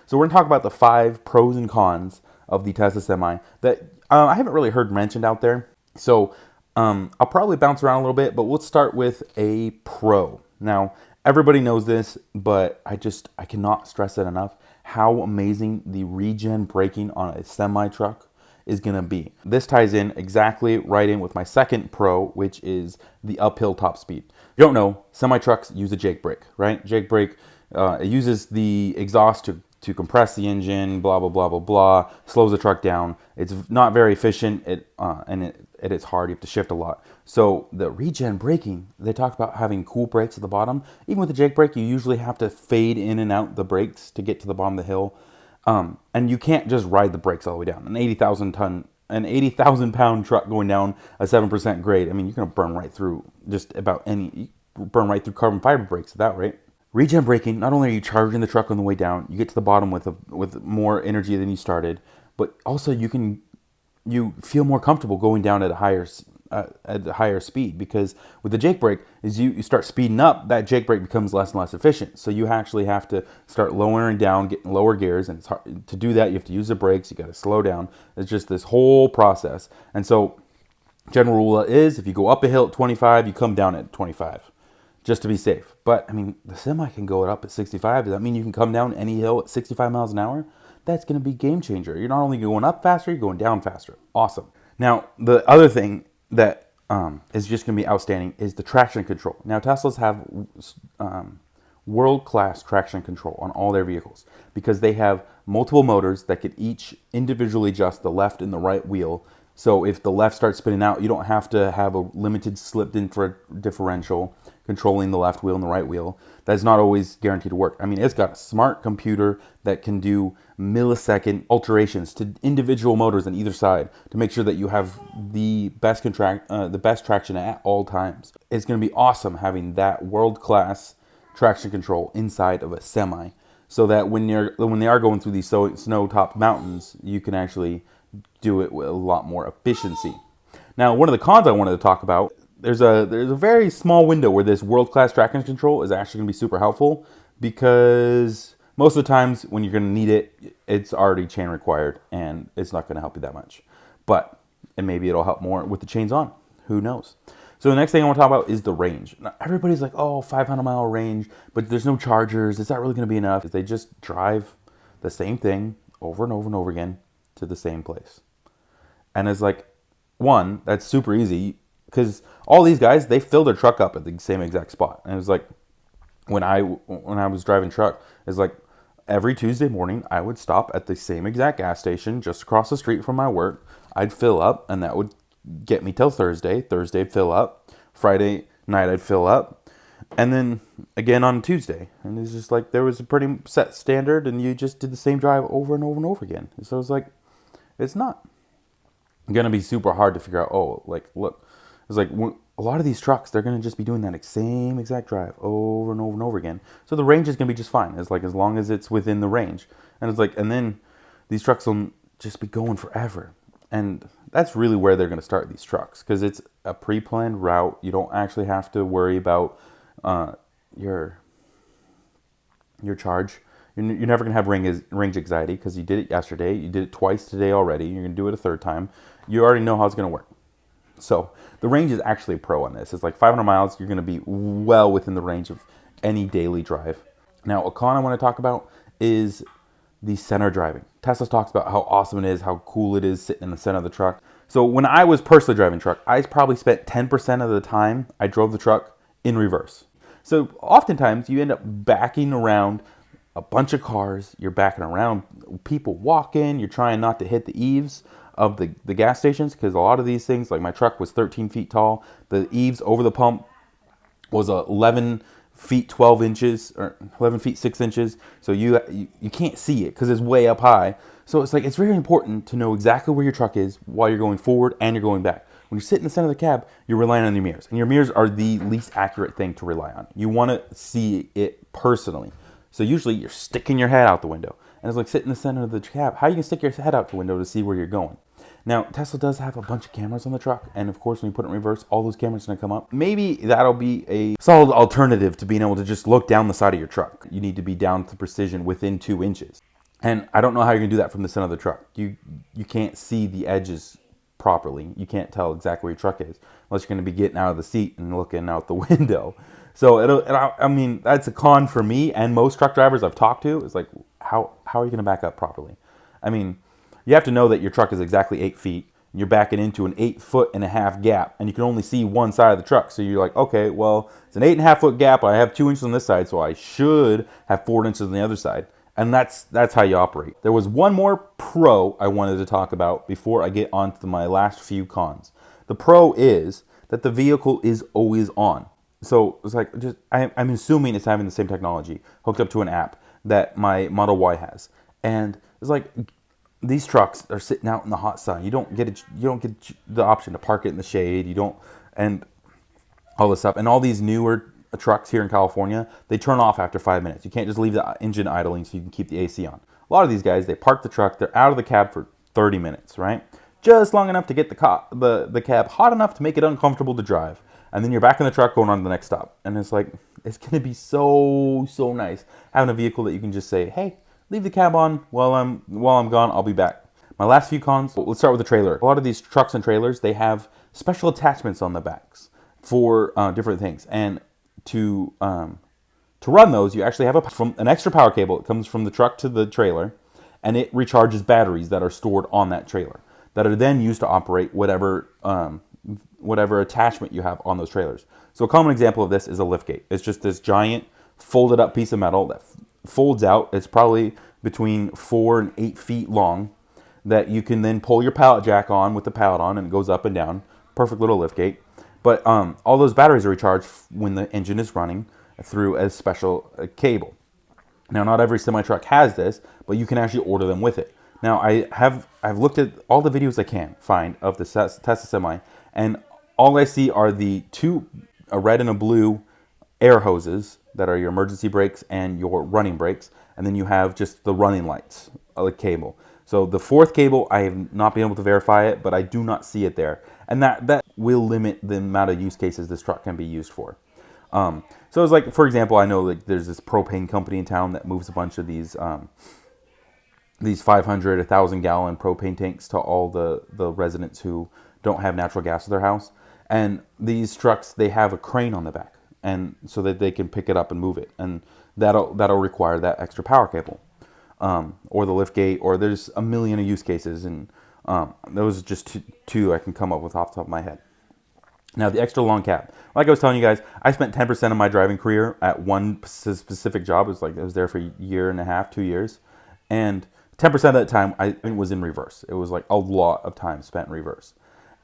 So we're going to talk about the 5 pros and cons of the Tesla Semi that I haven't really heard mentioned out there. So I'll probably bounce around a little bit, but we'll start with a pro. Now, everybody knows this, but I cannot stress it enough how amazing the regen braking on a semi truck is going to be. This ties in exactly right in with my second pro, which is the uphill top speed. You don't know, semi trucks use a Jake brake, right? Jake brake, it uses the exhaust to compress the engine, blah, blah, blah, blah, blah, slows the truck down. It's not very efficient, and it is hard. You have to shift a lot. So the regen braking, they talk about having cool brakes at the bottom. Even with the Jake brake, you usually have to fade in and out the brakes to get to the bottom of the hill. And you can't just ride the brakes all the way down. An 80,000 pound truck going down a 7% grade, I mean, you're going to burn right through burn right through carbon fiber brakes at that rate. Regen braking, not only are you charging the truck on the way down, you get to the bottom with more energy than you started, but also you feel more comfortable going down at a higher speed, because with the Jake brake, as you start speeding up, that Jake brake becomes less and less efficient. So you actually have to start lowering down, getting lower gears, and it's hard to do that. You have to use the brakes. You got to slow down. It's just this whole process. And so, general rule is, if you go up a hill at 25, you come down at 25, just to be safe. But I mean, the semi can go up at 65. Does that mean you can come down any hill at 65 miles an hour? That's going to be a game changer. You're not only going up faster, you're going down faster. Awesome. Now, the other thing that is just going to be outstanding is the traction control. Now, Teslas have world-class traction control on all their vehicles because they have multiple motors that can each individually adjust the left and the right wheel. So if the left starts spinning out, you don't have to have a limited slipped-in differential controlling the left wheel and the right wheel. That's not always guaranteed to work. I mean, it's got a smart computer that can do millisecond alterations to individual motors on either side to make sure that you have the best traction at all times. It's going to be awesome having that world-class traction control inside of a semi, so that when they are going through these snow-topped mountains, you can actually do it with a lot more efficiency. Now, one of the cons I wanted to talk about, there's a very small window where this world-class traction control is actually going to be super helpful, because most of the times when you're going to need it, it's already chain required and it's not going to help you that much. And maybe it'll help more with the chains on. Who knows? So the next thing I want to talk about is the range. Now, everybody's like, oh, 500-mile range, but there's no chargers. Is that really going to be enough? They just drive the same thing over and over and over again to the same place. And it's like, one, that's super easy, because all these guys, they fill their truck up at the same exact spot. And it was like, when I was driving truck, it's like every Tuesday morning, I would stop at the same exact gas station just across the street from my work. I'd fill up, and that would get me till Thursday. Thursday, I'd fill up. Friday night, I'd fill up. And then again on Tuesday. And it's just like, there was a pretty set standard, and you just did the same drive over and over and over again. And so it's like, it's not going to be super hard to figure out, look, it's like a lot of these trucks, they're going to just be doing that same exact drive over and over and over again. So the range is going to be just fine. It's like, as long as it's within the range. And it's like, and then these trucks will just be going forever. And that's really where they're going to start these trucks, because it's a pre-planned route. You don't actually have to worry about your charge. You're never going to have range anxiety, because you did it yesterday. You did it twice today already. You're going to do it a third time. You already know how it's going to work. So the range is actually a pro on this. It's like 500 miles. You're going to be well within the range of any daily drive. Now, a con I want to talk about is the center driving. Tesla talks about how awesome it is, how cool it is sitting in the center of the truck. So when I was personally driving truck, I probably spent 10% of the time I drove the truck in reverse. So oftentimes you end up backing around a bunch of cars. You're backing around people walking. You're trying not to hit the eaves of the gas stations, because a lot of these things, like my truck was 13 feet tall. The eaves over the pump was 11 feet 12 inches or 11 feet 6 inches. So you can't see it because it's way up high. So it's like, it's very important to know exactly where your truck is while you're going forward and you're going back. When you sit in the center of the cab, you're relying on your mirrors, and your mirrors are the least accurate thing to rely on. You want to see it personally. So usually you're sticking your head out the window, and it's like, sit in the center of the cab. How are you going to stick your head out the window to see where you're going? Now, Tesla does have a bunch of cameras on the truck, and of course, when you put it in reverse, all those cameras are going to come up. Maybe that'll be a solid alternative to being able to just look down the side of your truck. You need to be down to precision within 2 inches. And I don't know how you're gonna do that from the center of the truck. You can't see the edges properly. You can't tell exactly where your truck is unless you're gonna be getting out of the seat and looking out the window. So I mean, that's a con for me and most truck drivers I've talked to. Is like, how are you gonna back up properly? I mean, you have to know that your truck is exactly 8 feet. You're backing into an 8.5 foot gap, and you can only see one side of the truck. So you're like, okay, well, it's an 8.5 foot gap. I have 2 inches on this side, so I should have 4 inches on the other side. And that's how you operate. There was one more pro I wanted to talk about before I get on to my last few cons. The pro is that the vehicle is always on. So it's like, I'm assuming it's having the same technology hooked up to an app that my Model Y has. And it's like, these trucks are sitting out in the hot sun. You don't get the option to park it in the shade. You don't, and all this stuff. And all these newer trucks here in California, they turn off after 5 minutes. You can't just leave the engine idling so you can keep the AC on. A lot of these guys, they park the truck, they're out of the cab for 30 minutes, right? Just long enough to get the cab hot enough to make it uncomfortable to drive. And then you're back in the truck going on to the next stop. And it's like, it's going to be so nice having a vehicle that you can just say, hey, leave the cab on while I'm gone, I'll be back. My last few cons, let's start with the trailer. A lot of these trucks and trailers, they have special attachments on the backs for different things. And to run those, you actually have an extra power cable. It comes from the truck to the trailer, and it recharges batteries that are stored on that trailer that are then used to operate whatever attachment you have on those trailers. So a common example of this is a liftgate. It's just this giant folded up piece of metal that folds out. It's probably between 4 and 8 feet long that you can then pull your pallet jack on with the pallet on, and it goes up and down. Perfect little liftgate. But all those batteries are recharged when the engine is running through a special cable. Now, not every semi-truck has this, but you can actually order them with it. Now, I've looked at all the videos I can find of the Tesla Semi, and all I see are the two, a red and a blue air hoses that are your emergency brakes and your running brakes, and then you have just the running lights, like cable. So the fourth cable, I have not been able to verify it, but I do not see it there. And that will limit the amount of use cases this truck can be used for. So it's like, for example, I know like there's this propane company in town that moves a bunch of these 500, 1,000 gallon propane tanks to all the residents who don't have natural gas at their house. And these trucks, they have a crane on the back, and so that they can pick it up and move it. And that'll require that extra power cable. Or the lift gate, or there's a million of use cases, and those are just two I can come up with off the top of my head. Now, the extra long cab. Like I was telling you guys, I spent 10% of my driving career at one specific job. It was like I was there for a year and a half, 2 years, and 10% of that time I was in reverse. It was like a lot of time spent in reverse.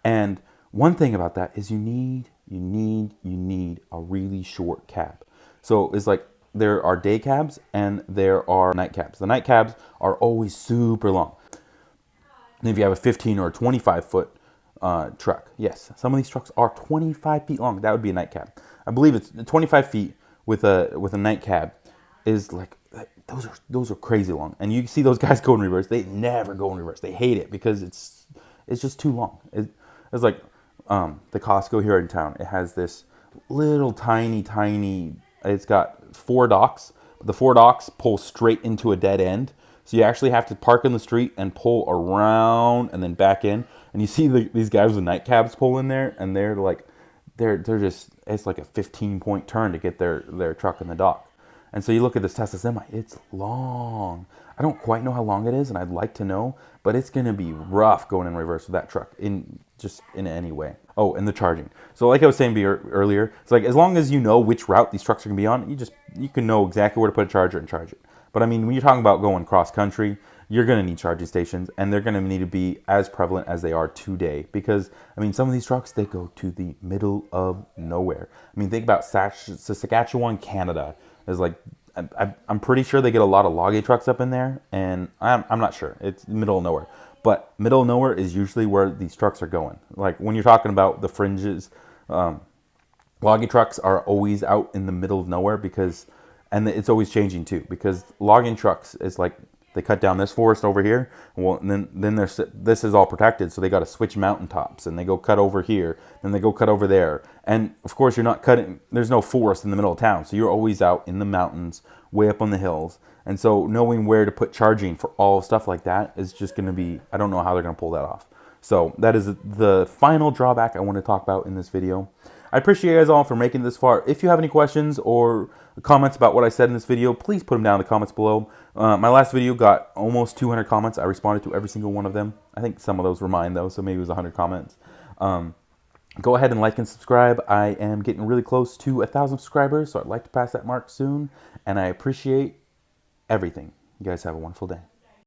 And one thing about that is you need a really short cab. So it's like, there are day cabs and there are night cabs. The night cabs are always super long. And if you have a 15 or a 25 foot truck, yes, some of these trucks are 25 feet long. That would be a night cab. I believe it's 25 feet with a night cab is like, those are crazy long. And you see those guys go in reverse. They never go in reverse. They hate it because it's just too long. It's like the Costco here in town. It has this little tiny. It's got 4 docks. The 4 docks pull straight into a dead end. So you actually have to park in the street and pull around and then back in. And you see these guys with night cabs pull in there, and they're just, it's like a 15-point turn to get their truck in the dock. And so you look at this Tesla Semi, it's long. I don't quite know how long it is, and I'd like to know, but it's going to be rough going in reverse with that truck in any way. Oh, and the charging. So like I was saying earlier, it's like as long as you know which route these trucks are going to be on, you can know exactly where to put a charger and charge it. But I mean, when you're talking about going cross country, you're going to need charging stations, and they're going to need to be as prevalent as they are today. Because, I mean, some of these trucks, they go to the middle of nowhere. I mean, think about Saskatchewan, Canada. Is like, I'm pretty sure they get a lot of logging trucks up in there, and I'm not sure. It's the middle of nowhere. But middle of nowhere is usually where these trucks are going. Like when you're talking about the fringes, logging trucks are always out in the middle of nowhere and it's always changing too, because logging trucks is like, they cut down this forest over here, and then this is all protected, so they got to switch mountaintops, and they go cut over here, then they go cut over there, and of course you're not cutting. There's no forest in the middle of town, so you're always out in the mountains, way up on the hills, And so knowing where to put charging for all stuff like that is just going to be, I don't know how they're going to pull that off. So that is the final drawback I want to talk about in this video. I appreciate you guys all for making it this far. If you have any questions or comments about what I said in this video, please put them down in the comments below. My last video got almost 200 comments. I responded to every single one of them. I think some of those were mine though, so maybe it was 100 comments. Go ahead and like and subscribe. I am getting really close to 1,000 subscribers, so I'd like to pass that mark soon. And I appreciate everything. You guys have a wonderful day.